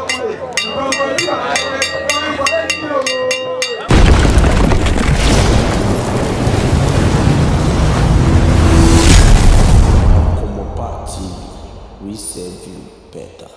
We serve you better.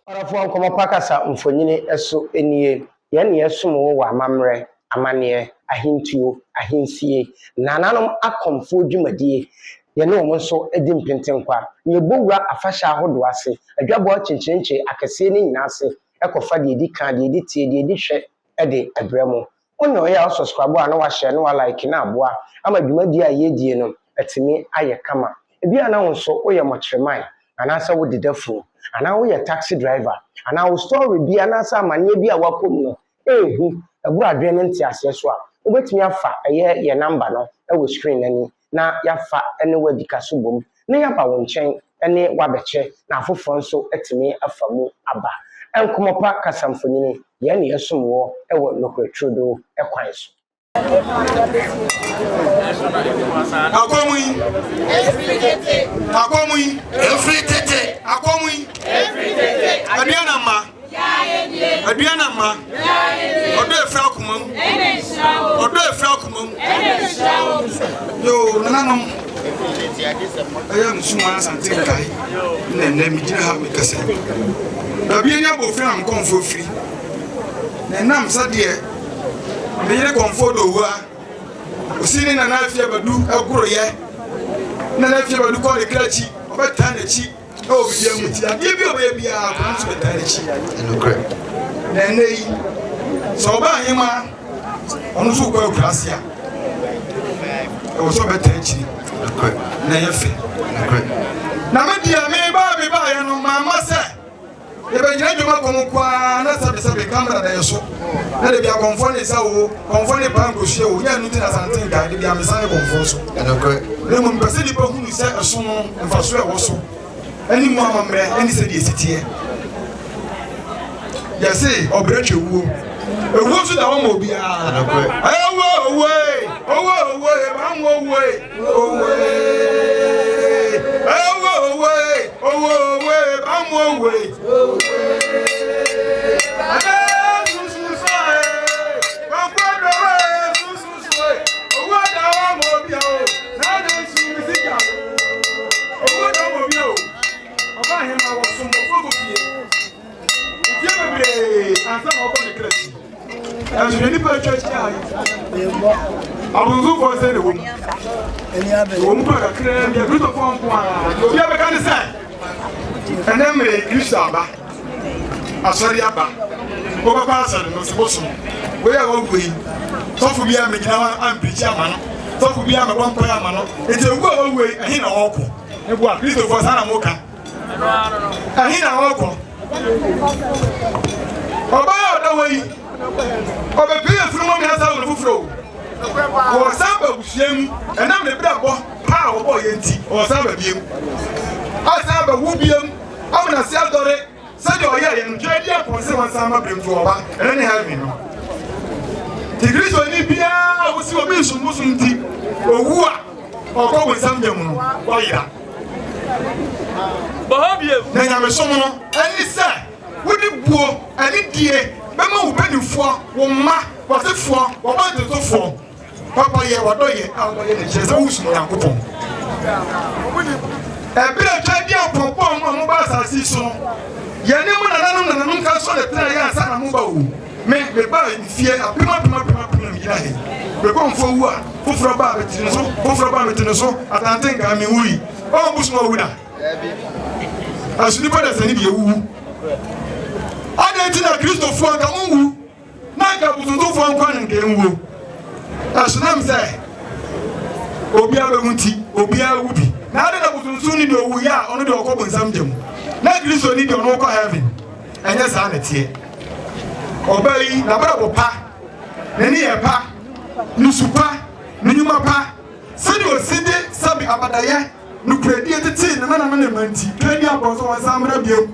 Arafo komo pakasa mfonyini eso enie ye ne yesomo wa amamre amane ahintuo ahinsie nananom akomfo dwumadie ye ne omo so edi mpentenkwa ye bowura afahya ahodo ase adwabo chinchinche akese ne nyina ase ekofa de edi kan de edi tie de edi hwe ede abramo onno ya subscribe na wa share na wa like na aboa ama dwumadie a ye die no etimi aye kama ebi ana wonso oye mochreman anasa wo dedafu ana wo ye taxi driver ana wo story bi anasa amane bi a wakom no ehu ebu adwen ne ntiase so a obetumi afa ye number no e wo screen nani na yafa ene wadikaso bom na yaba wo nchen ene wabeche na afofo nso etimi afa mu aba enkomopa kasamfonyini ye ne yesomwo e wo lokretrodo ekwan so Akomui every tete aduana ma odo efra kumam yo nananom ayam suma santin kai nene mi jira ha mi kase abi nya bo fra am konfo free nenam sade me yere konfo do wa osini na afia badu agoroye na afia badu ko lekrachi obeta na chi o bi amuti ade bi oba bia ko nso beta na chi enokre na nei so ba hima onu so ko akrasia e wo so beta chi enokre na yefe enokre na media me ba ya no mama se e be nyina djuma ko kwa na sabe camera da yeso na de bia konfone sa wo konfone banko hye wo nya nuti na santen ga de bia mesan konfo so enokre le mo mpese di pa hunu se eso no mfaso e wo so ani mu amamre ani se di esitie ya se obreche wo ewo so da wo mo bia enokre owo ba mo asori aba o baba asori no seboso we ya wo gui sofu bia me gina ambichi amano sofu bia me bon koya amano ete ugbo wo we ahin na woko ebu a Kristo fo sana moka ahin na woko oba ya da we oba pia furu mo asa wo fufuro wo samba busuem enam ne bra bo pa wo bo yenti wo samba biem asamba wu biem amna si adore said oh yeah and jadi upon say one sama bring to oba and then help me no tigris oni bia wo si obi sumusu nti owu a okọ wo sam dem no wo yira bohobie na nya me somo no ani se wodi buo ani die be ma wo benifo wo ma wo sefo wo ba de to fo papa ye wo do ye a wo ye ne chese wo su yankopon ebire jadi upon mo ba asasi so yene mu nananum ka so le tena ya asa na mu ba wo me ba fie apima mi gina he be ko mfo wu a foforo ba betine so atante nga mi wui o busu mo wuna asuni pa da sani bi ewu ade ti na Kristo fu aka mu wu na ka busu to fu anko na nke nwu asunam se obi abewunti obi awubi na ade na busu ni de owu ya ono de okọ bonsam jam na Kristo ni de ono ko heaven enya sa na tie obai na brabo pa nani e pa nusupa nyuma pa sedi oside sabi abadaya nukredi etete na manti kredi abonso wansamra biom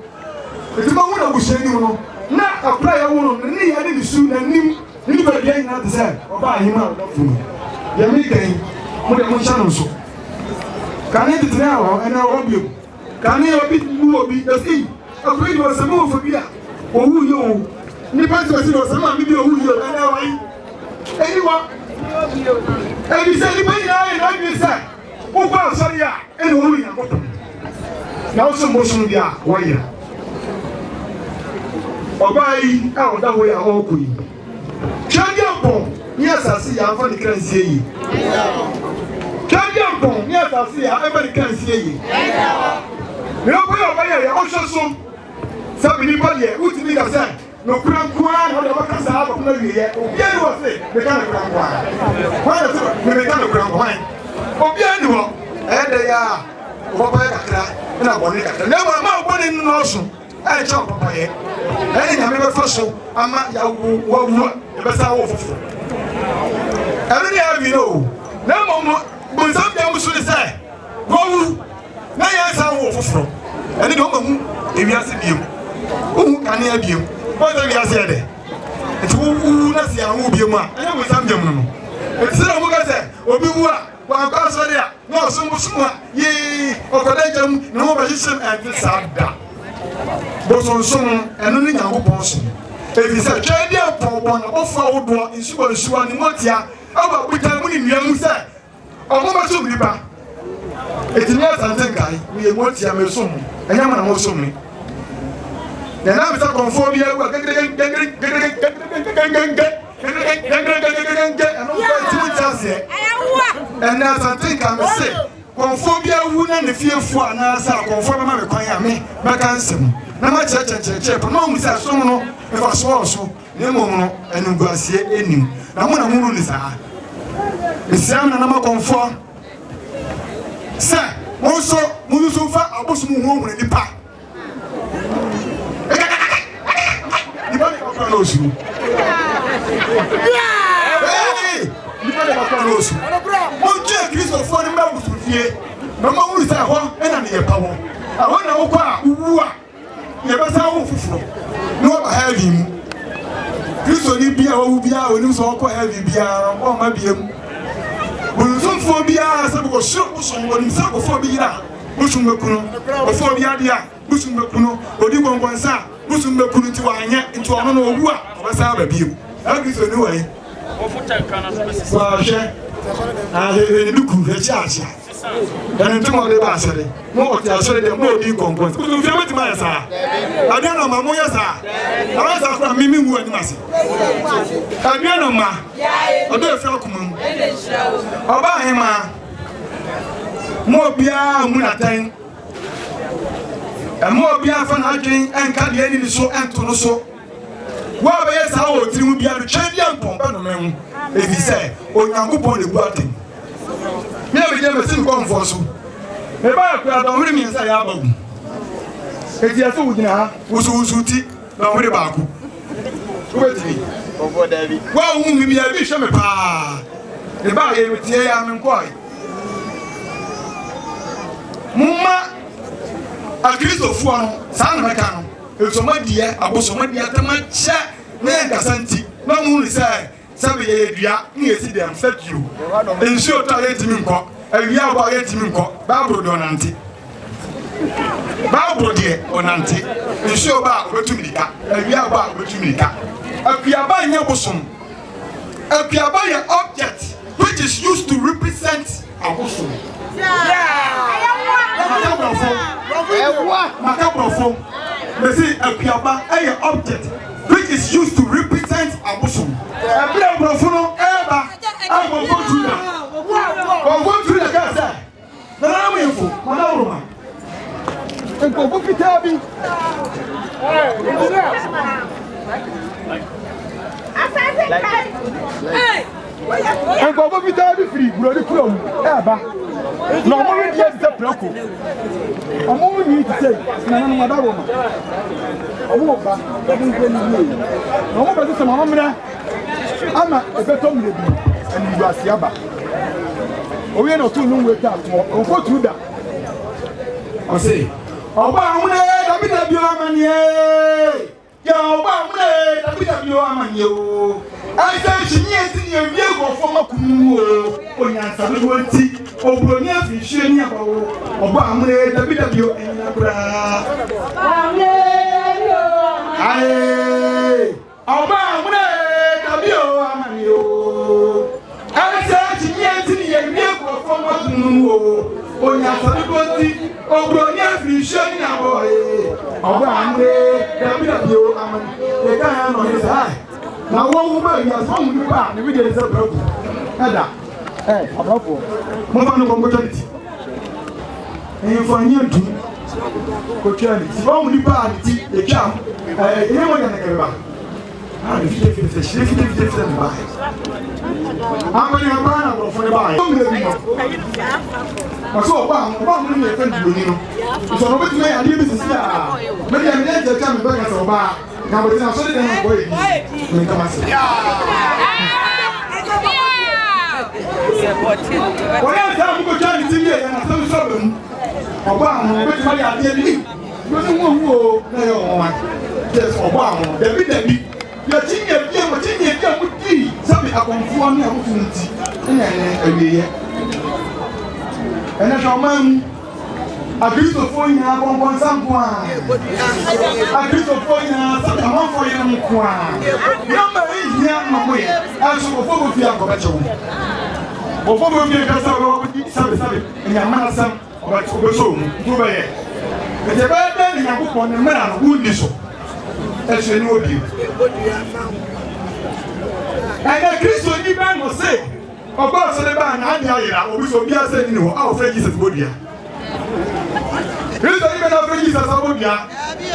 etima hu na busheni no na akra ya hu no ni ya ni su na nim ni ba dia ina de say oba ahima odafu ya mi kan mo de mo chano so kane de tena ho ena obiom kane obi mu obi da sei akwai do samu fobia owu yo ni pasi pasi do sama mi bi owu yo na wa yi eniwa ebi se ni pe na bi se o gba sori ya eni owu ya ko na o so mo so bi a wo ya ọba yi a o da wo ya o ko yi champion ni asasi ya afa ni kransie yi champion ni asasi ya afa ni kransie yi ni o pe ọba ya o so sabi ni ba ye uti ni da se no kran kwa no da ba ka sa ba na wi ye obi ani wo se me ka na kran kwa kwa na so me ka na kran kwa obi ani wo e de ya o ba ya kakra na bo ni kakra na ma bo ni no so e cha papa ye e nya me be fo so ama ya wo e be sa wo fufu e ni ya bi no na mo bo sam ya musu ni se wo na ya sa wo fufu e ni do mo e wi ase biom o kan ya biom o da wi ase de e ti wo na se an wo biom a e wo sam biom no e ti se na mo ga se obi wu a wa ka so de a na so mo sumu a ye o ko da jam na mo ba shisem e ti sa da bosonson eno ni nyango ponso ebi se twede apobon na ofo awodo nsuwa ni motia aba buta mu ni nuamu se omo ba so biba etinya santen kai we motia me so mu enya ma na mo so mu na na bi ta konfo bi awu ena santen kai me se konfo bi awu na ne fiefo ana sa konfo be ma me kwan ya me ba kan sem na ma che pa no mu sa so no e fa so ne mo no enu guasie enim na mo na mu ni sa esiam na ma konfo se mo so mu so fa abosu mu ho ni pa ni ba ko no su ni ba ko no su mo je Kristo fo ni ma busu fie na ma mu sa ho e na ne ye pa wo awon na wo kwa wu a ye ba sa wo fufuro ni wo ba heavy mu Kristo ni bia wo bia oni so ko heavy bia o ma biem bunzum fo bia se ko sho so oni se ko fo bia busum mekuno o fo bia dia busum mekuno odi gongonsa busum mekuno ti wanye nti ono no owu a o ba sa ba biem a Kristo ni wai o futa kana so she a he ni ku he cha cha dan ntimo de ba sere mo o ti asere de mo di gongon so fi amati ma ya sa ade na ma mo ya sa ara sa kwa mimi wu ani mase ade na ma o do fi akoma mu oba he ma mo bia mu na tan mo bia fa na adwen enka de ani ni so ento no so wa ba ya sa o tiri mu bia do twedi ampon ba no mehu ebi se onyankopon de gu atem me be je me sin konfo so me ba ku adon huri mi nsa ya bagu eti aso wugina ha wusu ti na huri ba ku obetini ofo davi wa hu mi bia bi hwe me pa e ba ye mi tie ya me nkoi mumma a Kristo fu ano sa na meka no esomadie abosomadie tamache na enkasanti na mu ni sai sabe ye dua ni esi dem fuck you ensuo to ayetimi nko awia bo ayetimi nko babro do nante babro de onante ensuo ba obetumika awia ba obetumika akuaba nya bosom akuaba ye object which is used to represent abosom makabrofo mesi akuaba ye object which is used to represent abosom ebra brofo no eba abofo tuda bofo tuda ka sa na na mo info mana uruma enko fita bi enko fita bi free bro di kuro mu eba na mo wi dia se plako omo ni ti say na na mo da wo ma omo ba e bin ko ni ni omo ba se mama mra ama ebetom le bi ani yu asiaba owe no tun nu weta o fo truda o say oba amune David bi o amanie ya oba amune David bi o amanie o ai say chinye ti ye wie go fo makunu o onyansa do anti obroni afihye ni abawo oba amune David bi o enya kura amune bi o Aye, Oba Mune, Dabio, Amanio. I said, yes, and you from what you on your Saturday, Oba, free showing our boy. Oba Mune, Dabio, Aman, the guy on his eye. Now, one woman has home with back, we get a problem. Ada, a problem. Mama, no opportunity. And for you too. Kochani, si ba mu ni ba ti e twa e mo yana kare ba ah ni fite ba amani ha ba na bro fo ba o mi le bi mo so ba mu ni e fe ndi ni no so no beti me ya ni bi sisi a me ya me je ka me ba ka so ba na bo ti na so de na boy ni ka ma se wọ́n yà sá àmúkò tí a ní ti bí ẹ̀yà náà sọ́dún sọ́dún mu ọ̀bọ̀ àwọn ọ̀bẹ tí wọ́n yà adé bí lóní wọ́n wú o náà yọ wọn jẹ́ ọ̀bọ̀ àwọn dẹ̀bí yẹ tí yẹ bí ẹ̀wọ̀n tí yẹ bí ẹ̀wọ̀n dì sábì akọ̀nfọ́ ní àkókò ní ti ẹ̀yà ẹ̀wẹ̀ yẹ ẹ̀nẹ́ sọ ọmọ ẹ̀mú àkìrìsòfò yẹn abọ́nbọ́n sáńkù à àkìrìsòfò yẹn sábì àmọ́fọ́ yẹn mú kù à yọ̀mọ̀ èyí yẹn mọ̀ yẹ ẹ̀sùn òfófó fi àkọ́bẹ̀kyẹ̀ wọn. Before we get us out, and your man son, but to so, do by it. But the bad man in a book on the man who did so. As you know, and a Christian man will say, about the man, I will be so said, no, our friend is a good year. Here's the even of Jesus a good year,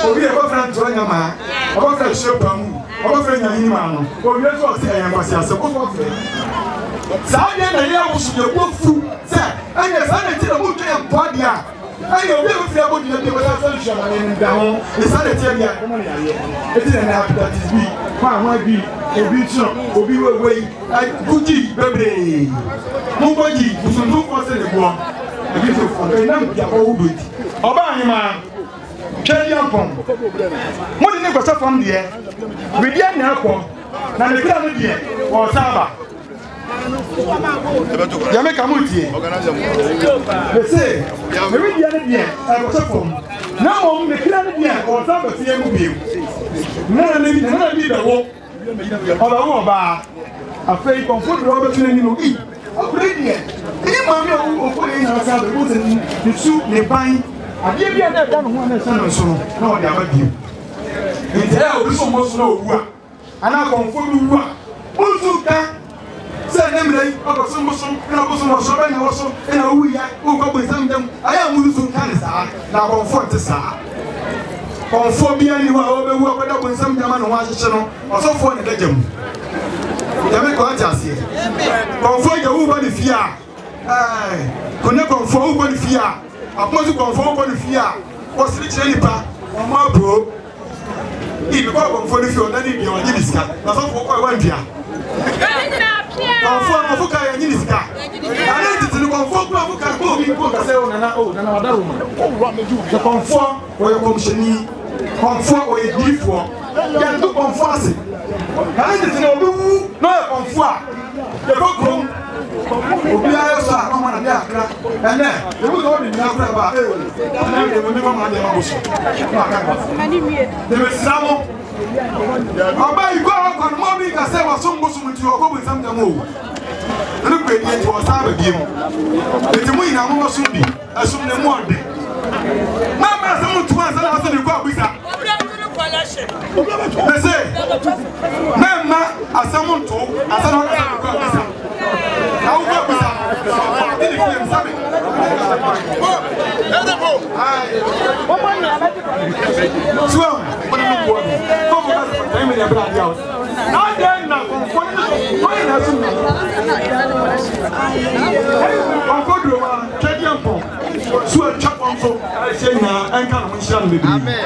or we have a friend to a man, our friend Shepard, our friend Yahiman, or yes, what I am as a support of it. Sadia na ya wusu ye wofu se anya sa na tira mu twa mpode a anya obi ofi abodi na de bata solution na ni nda ho e sa na tira bia ko na ye e tira na after this week kwa ho bi obi tiro obi wewe guji bebre mu boji musundu ko se le bo e bi so fo e na bia ko wudo ti oba anyi ma twedi ampon mo di ne ko sa fam de we dia na akọ na me kira no de o saba Yame kamutie. They say, maybe the other day, I was from. Now, the clan here, or some of the young none of the walk. Or a fake comfort Robert in the eat. A brilliant. He mammy who put in outside the woods and the soup they buy. I give you that done one son or so. No, they have you. And there is almost no work. And I comfort you. Who can? Say them like some so very also in a wee who go with them. I am losing cancer. Now comfort is conform me anywhere over what with some man who was a channel or so for the legend. They make what I say. Comfort your woman fear. Aye, connect conform one fear. Upon to conform one fear. What's rich any pa or more bro? If you go for the fear, then if you are this guy, that's all for one fear. Conform of Fuka and Yiniska. I need to conform of Fuka, go and say, oh, no, other woman. The conform or your commission, conform or a gift for. You have to conform it. I need to know who, no, conform. The book Obi ayo sa mama na dia akra ene e wo go bi na akra ba na de mo mama na ma boso na aka ani mie de me samo aba igo ko mo bi ka se wa so mboso mu ti o ko bu sam da mo ene pe die to sa ba biem e ti mu ina mo so bi asum ne mo ode mama se mu tuma sa na so ni ko abisa Mese mema asamuntu asana ko abisa na wo ko abisa ni film sabe Suam, mana lu buat? Kau bukan saya media berada. Ada nak kau ni nak semua. Kau dua orang jadi apa? Suam cakap so, saya nak engkau mensian lebih. Amen.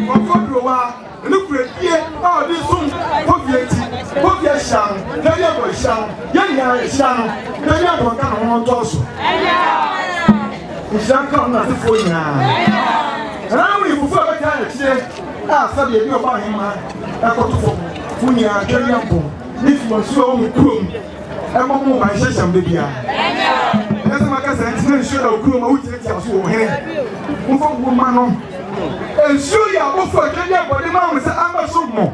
Kau dua orang, lu kerja, oh di sum, kau kerja siang, kerja siang, yang siang, kerja bukan orang tua su. Siang kau nak sepunya. Now we will further today. Ah, Sabi, you are buying my Ecoto Funia, Keriampo. If you are so cruel, I'm more my session, baby. As a matter of fact, sure of Krum, I will take you to him. Woman, Ensure ya bofo kenya body ma we say amba so mo.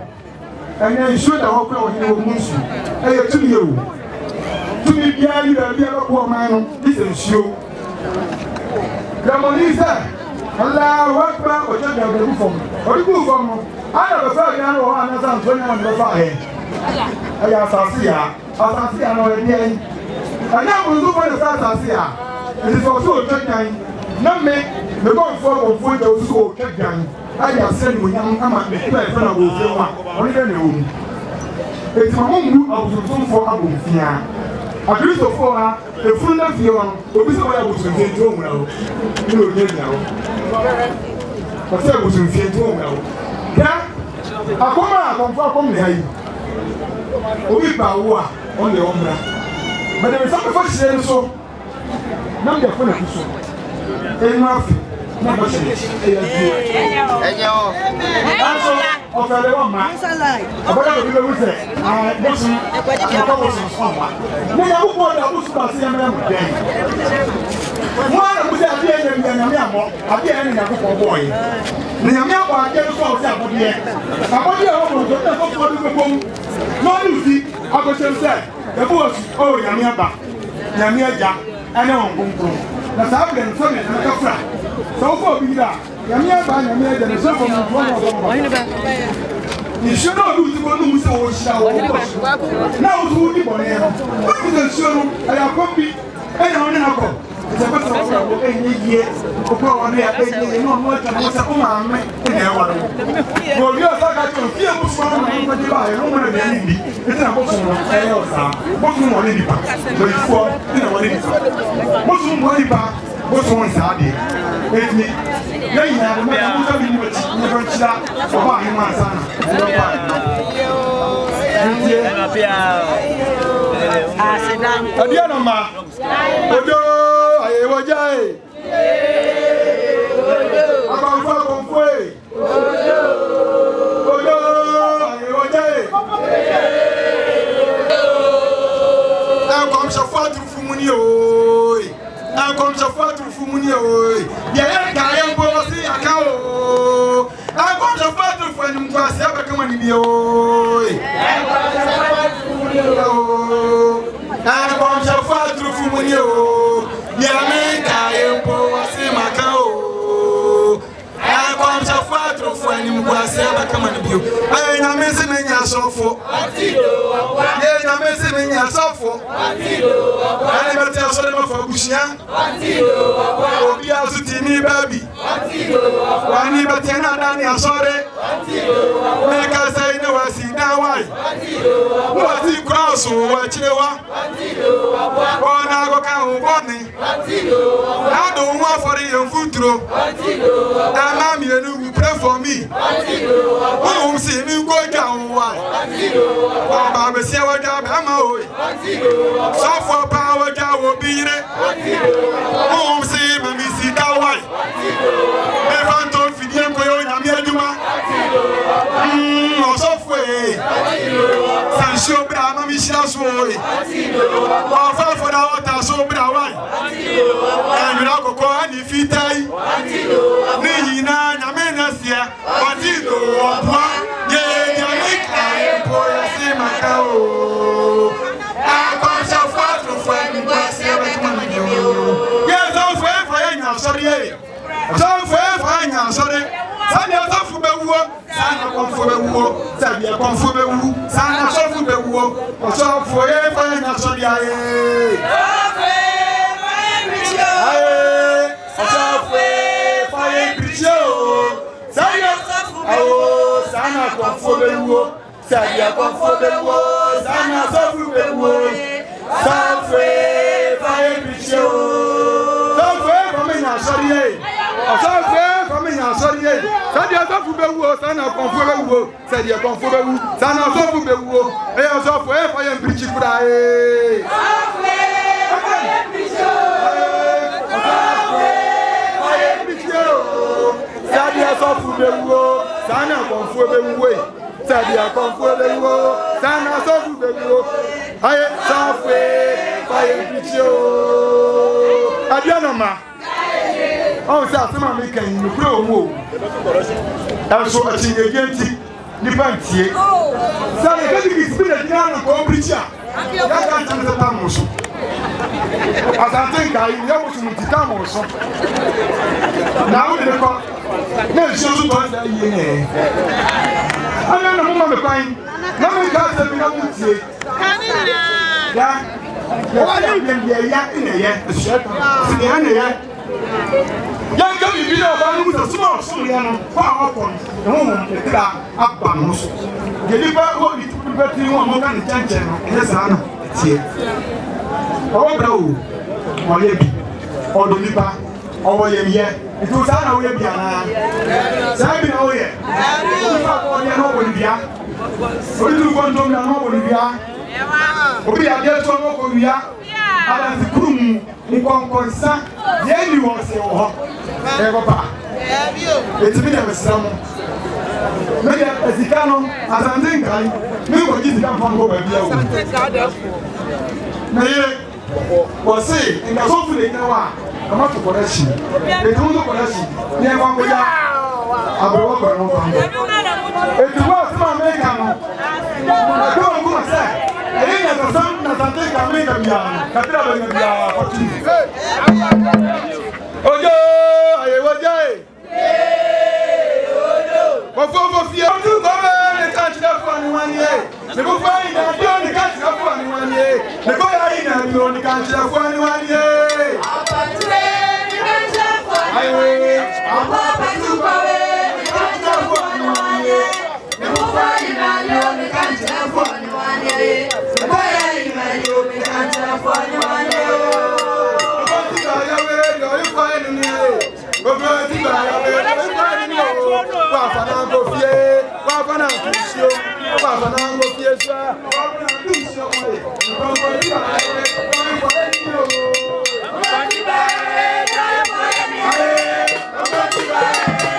And ensure that we go here we musu. Eh to you. To be bia you bia ko man no. This ensure. Ramonisa Allah wakba o je da go fom. O di go fom no. Ana be fa ya no ho ana san to nya no fa he. Aya asasi ya no e dey. Ana mo zo for the asasi ya. It is also check time. Na me go for the so check time. Aya send mo nyam ama me play for na go fi wa. Oni dey na wo. E ti mo mu abusun for abufia. Akristo for ha e fun na fi won. Obi se wa abusun fi nto mu na wo. Ni o dey na wo. Ko se abusun fi nto mu na wo. Ya akoma akom ne hayi. Obi ba wo a on the omra. But there is something for share so. Nam de fo na kuso. Enu afi. Na ba share. Enyo. Also, ofere wa ma. Abada bi be say, bosu. Ko bosu so ma. Ne ya bu ko da bosu ba se ya mera mo den. Mo na mu se abi enye na me amo. Abi enye na ko boy. Ne ya me amo ade so se abode. Abode o mo so na ko do ko kom. No lusi agosem se. The boss, oh, Yamiaba, Yamiaja, and on Bunkum. That's how we so many Kafra. So for be that, Yamiaba, Yamiaja, and so from you should not lose the one who shall now to the Bonero. What is the show? I have copy and on an apple. It's a matter of any year. On there, no more than what's a woman in their water. For your second, fear was found in the July, no one of the enemy. It's a bosom of Elsa. Bosom one in the back. So it's for one in the back. Bosom one back. Bosom one Saturday. It's me. Then you have a man who never shot about him, my son. Adiana ma. Ojo ayewo jai. Akonfa konfwe. Ojo ayewo jai. Akom shafatu fumuni oi. Akom shafatu fumuni oi. Ye ka ye mbo si akao. Akom shafatu fani mkwasi aba kama ni oi. Akom shafatu fumuni oi. Akom shafatu fumuni oi. Yameka yempo wasema kao. Akom shafatu fani mkwasi aba kama ni bio. Ay na mesi menya sofo. Ye na mesi menya sofo. Ani bati asore mafo bushia. Obi asutini baby. Wani bati na dani asore. Meka saine wasina wai. Wati cross wachilewa. Bona go ka ubone. Na do nwa for your futuro. Ama mi enu pray for me. Who see me go down why? Baba be se wa da ama oi. So for power ja wo bire. Who see me see that why? Me fanto fidien ko yo nyame aduma. So for Sancho bra ma mi shira so oi. Wa fa for da water so bra why? And you go ko ani fitai. Ni na nyame na sia. Watido obwa. Ye nyamika empo ya sima kao. Akom shafatu fani kwasi abekuma nyo. Yes, don't for nya sorry. Don't for nya sorry. Sani asofu bewuo, sana konfo bewuo, sabi konfo bewu, sana asofu bewuo, asofu for nya sorry aye. Asofu for preacher. Sana konfo bewuo, sabi konfo bewuo, sana asofu bewuo, safi for preacher. Safi for me nya sorry. Asofu for me nya sorry. Sadi asofu bewu sana konfo bewu sadi konfo bewu sana asofu bewu asofu for yem preach kura sadi asofu bewu sana konfo bewu sadi konfo bewu sana asofu bewu aye safu for yem preach adiana ma ɔn sɛ asɛm a meka yi nokura wɔ mu o ɛnso akyinnyɛdianti nipa ntie sɛne katikis bi na gyina no nkɔɔ pirikyi a yɛka nkyɛne sɛ tam mo so asante nkae yɛwo so mu nti tam mo so na wode ne kɔ na nsuo so tɔn sɛ yie ne ana na moma me kwan na meka sɛ bi na montie ya yɛyɛ ya inɛyɛ asua inɛyɛ yɛnka biribi na ɔba no mu sɛ soma ɔsomyɛ no hɔ a wɔkɔ no ɛhohom ɛkra aba no so deɛ nipa wɔ nipa tiri ho a mɔka ne nkyɛnkyɛn no ɛnyɛ saa na ɛteɛ ɔwɔ bra o ɔyɛ bi ɔdɔ nipa ɔwɔ yɛmyɛ nti wo saa na woyɛ bi anaa saa bi na woyɛ nipa ɔyɛ na ɔwɔ ne bia obi turu kɔntɔm na ɔwɔ ne bia obi yɛ adeɛ tɔ no ɔkɔ wia adansi kurum nkɔnkɔnsa yɛn ni wɔn se wɔ hɔ ɛkɔ pa etimi na ɛsira mo mɛyɛ esika no asante nkae mi nkɔ gyi sika nfa nkɔ baabi awo mɛyɛ wɔse nkasɔfo de nyina wa ama to kɔrɛ si etu nso kɔrɛ si ne ɛkɔ akɔya abɛwɔ kɔrɛ no fa etu wɔ asɛm a mɛka no ɛdɔ nkɔmɔ sɛ ɛyɛ nyasasam na sante nka mɛka biara katira bɛnya biara fɔtu ojo ayewoje kɔfɔfɔ fie ɔdu kɔmɛ ne ka kyerɛ fo ani wani ye ne ko fɔ ayi na bi o ne ka kyerɛ fo ani wani ye ne ko ayi na bi o ne ka kyerɛ fo ani wani ye. abatire ne ka kyerɛ fo ani wani ye ɔbɔ abatu kɔwe ne ka kyerɛ fo ani wani ye ne ko fɔ ayi na bi o ne ka kyerɛ fo ani wani ye ne ko ayi na bi o ne ka kyerɛ fo ani wani ye. ɔbɔ ti ka yawe lɔri fɔ ɛni ni ye ɔbɔ ti ka yawe lɔri fɔ ɛni ni ye o wa fana ko fie wa fana ko fie wa fana ko fie sa wa fana ko fie mo ye ɔbɔ ti ka yawe lɔri fɔ ɛni ni ye o ɔbɔ ti ka yawe lɔri fɔ ɛni ni ye ɔbɔ ti ka yawe.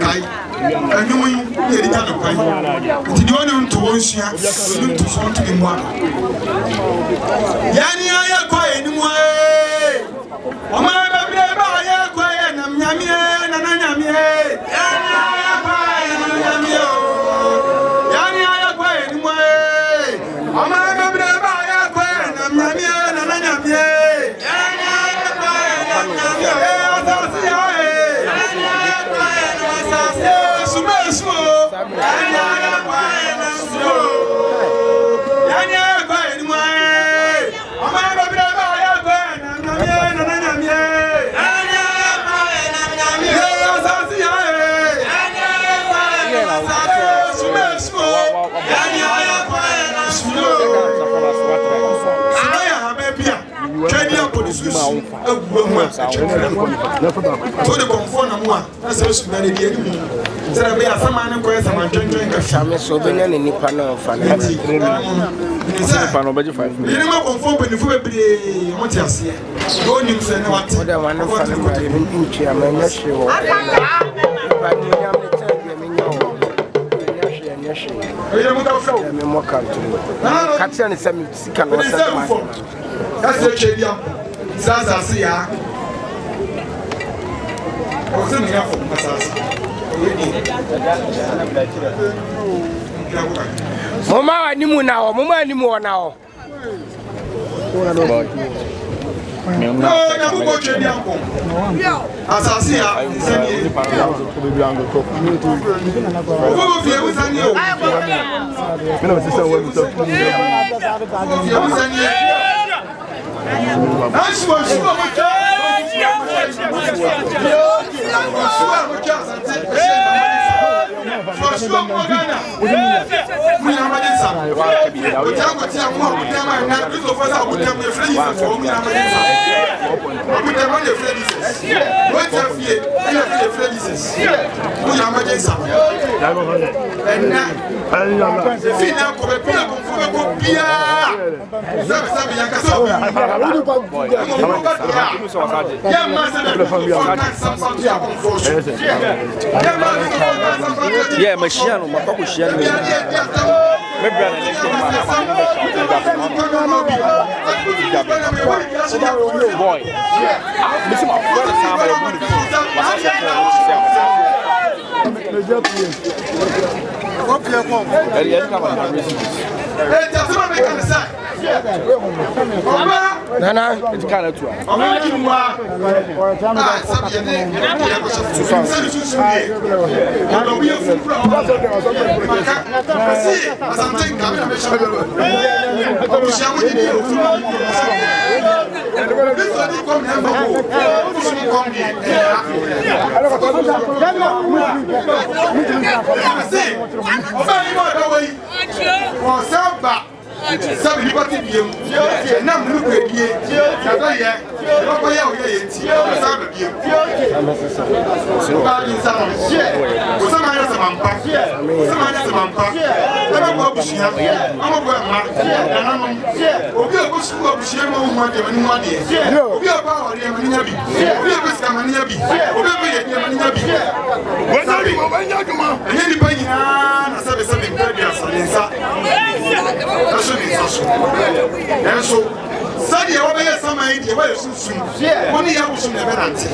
kai anum yi ye di nyano kai nti di woni nto wonsua oni nto so nto ni mu ano yani aya kwa enimu Oma babre ba ya kwa na nyamie na nyamie yani aya kwa na nyamie o yani aya kwa enimu Oma babre ba ya kwa na nyamie na nyamie yani aya kwa na nyamie asasi ya yani aya kwa na asasi sumesu yani aya kwa na suo yani aya kwa enimu Oma babre ba ya kwa na nyamie Todo conforme moi, ça se met les liens. Ça va bien, ça m'a encore ça m'a changé. Ça me sauve bien ni pas non fan. Ça pas non budget 5. Il ne m'a conforme que il faut payer on tient assez. On n'y sait pas. On doit one fan côté une inchi à manger chez vous. Pas ni yam le temps de mignon. Il est mon café. Mais moi quand tu. Katia ne sait pas si quand on sait. Ça c'est bien. Ça c'est ya. On se met à fond ça. Mama animu nao, mama animu nao. Non, na buko chedi anko. Asasi ya sani. Obo fie usani o. Mina sisa wa musa. Fie usani. Aswa swa mocha. Swa mocha santi. Swa mogana. Muna majisa. Otango tia mo kutama na bizo fosa kutama free for muna majisa. Kutama le free disease. What have you? You have free disease. Muna majisa. Enna. Fina ko be pia ko pia. Sabe ya kaso. Yeah, Mashiano, Mapako Shiano. Boy, this is my first time Nana, it's kind of true. Sabe liberty bien. Nam lu ko die. Sabe ye. Ko ko ye o ye ti. Sabe bien. Ba ni sa. O sama ya sama mpa. O sama ya sama mpa. Ebe ko bushia. Amo ko ma. Nanu. Obi o ko su ko bushia mo mo de mani mo de. Obi o ba o de mani nya bi. Obi o ko ska mani nya bi. Obi o ko ye de mani nya bi. Wanya juma. Ene ni pa nyina na sabe sabe ngadi asalensa. So, Sadia, what is some idea? Why is soon? Only I was in the Benanti.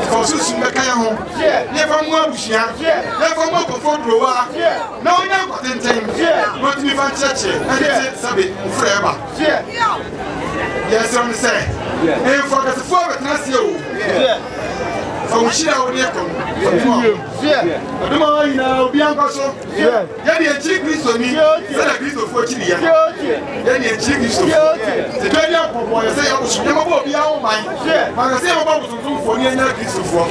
For Susan Bacayahon, never more Bushia, never more before Droa. No, no, but in time, but me van church, and it's Sabi forever. Yes, I'm saying. And for the forward, Nasio. From Shia or Yakon. I don't know, Bianco. Yet, a chick is on me, then a piece of 40 years. Then a chick is the very apple boy. I say, I was never be our mind. But I say, about to do for near Christopher.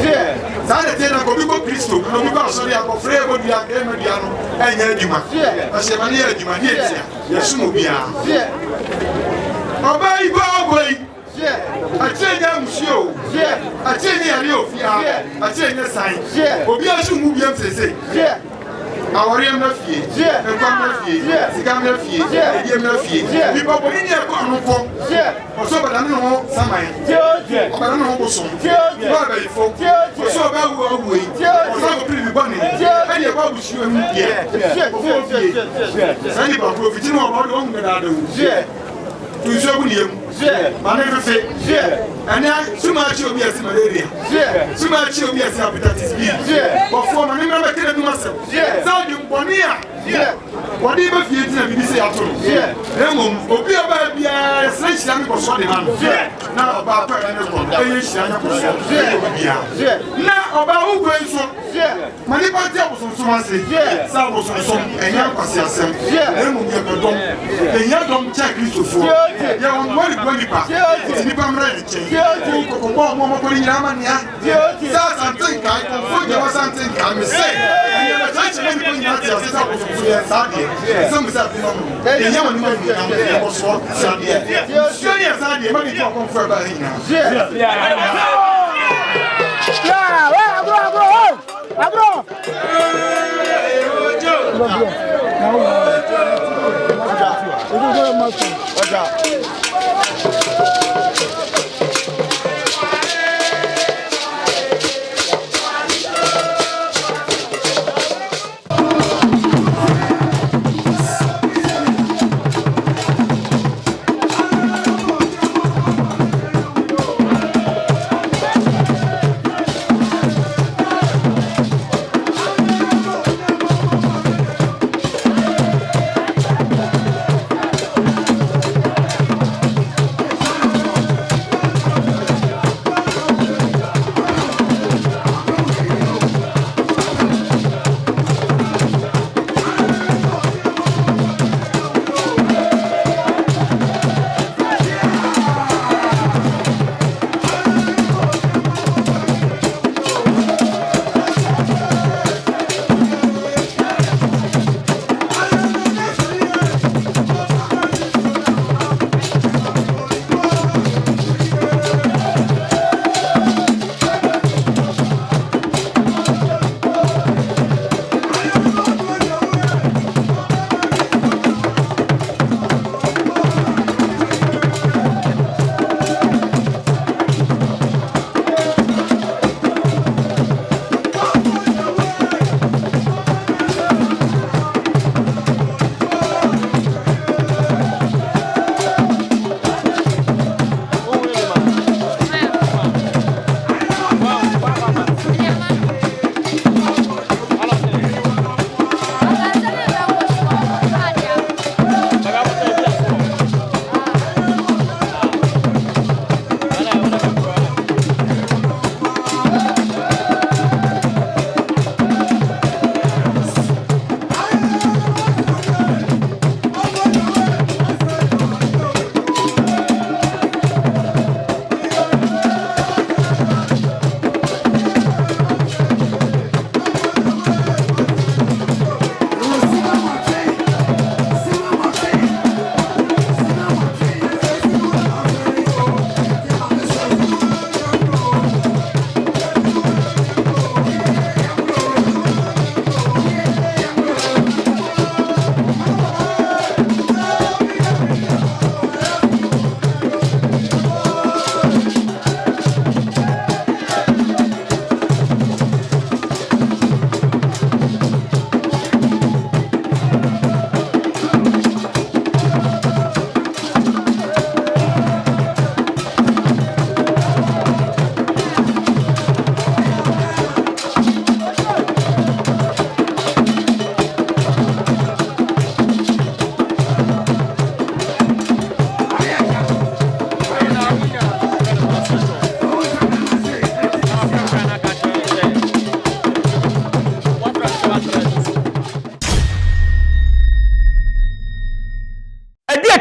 Saturday, I go to Christo, and we got sorry, I'm afraid what we are getting and Yadima. I say, Mania, you might hear, yes, soon be out. Obey, go away. I tell them, show. I tell you, I tell you, sign. Obi asu mu biam sese. Awariam na fie. Ekwam na fie. Sigam na fie. Ediem na fie. Bipo boni ni ekọ anofo. Oso badane no saman. Obadane no bosom. Ba ba ifo. Oso ba wu awuyi. Oso go pri bibo ni. Eni e ba busu emu die. Ofo fie. Sani ba pro fiti no obo do ngada do. Tu so bu ni emu. Mane fefe. Ana sumachi obi asi malaria. Sumachi obi asi hepatitis B. Bofo mane na be kire dum asem. Saudi mboni a. Wadi be fie tina bibi se atoro. Emom obi oba bia se hira mi ko so de man. Na oba pa na ko. Eyi hira nya ko so. Bia. Na oba ugwe nso. Mane pa ti aboso so man se. Sa aboso so enya kwase asem. Emom ye bedom. Enya dom check Christopher. Ya on wori gwani pa. Ni pa mra ni che. Ko bo mo mo ko ni ama nia. Sa something kai ko fo je wa something kai me say. Enya na church ni ko ni ati asesa aboso so ya sadie. Some say be no. Enya mo ni ma ni na ko so sadie. So ni sadie ma ni ko ko fo ba hina.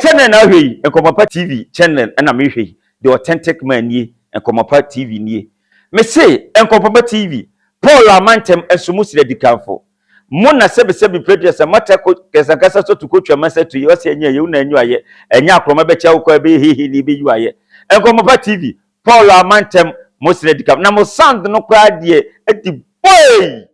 channel na hwe Nkomapa TV channel na me hwe the authentic man ni Nkomapa TV ni me say Nkomapa TV Paul Amantem esumu sire dikanfo mo na sebe producer mata ko kesakasa so to kotwa masa to yo se anya ye na anyu aye enya akroma be cha ko be hihi ni be yu aye Nkomapa TV Paul Amantem mo sire dikanfo na mo sound no kwa de edi boy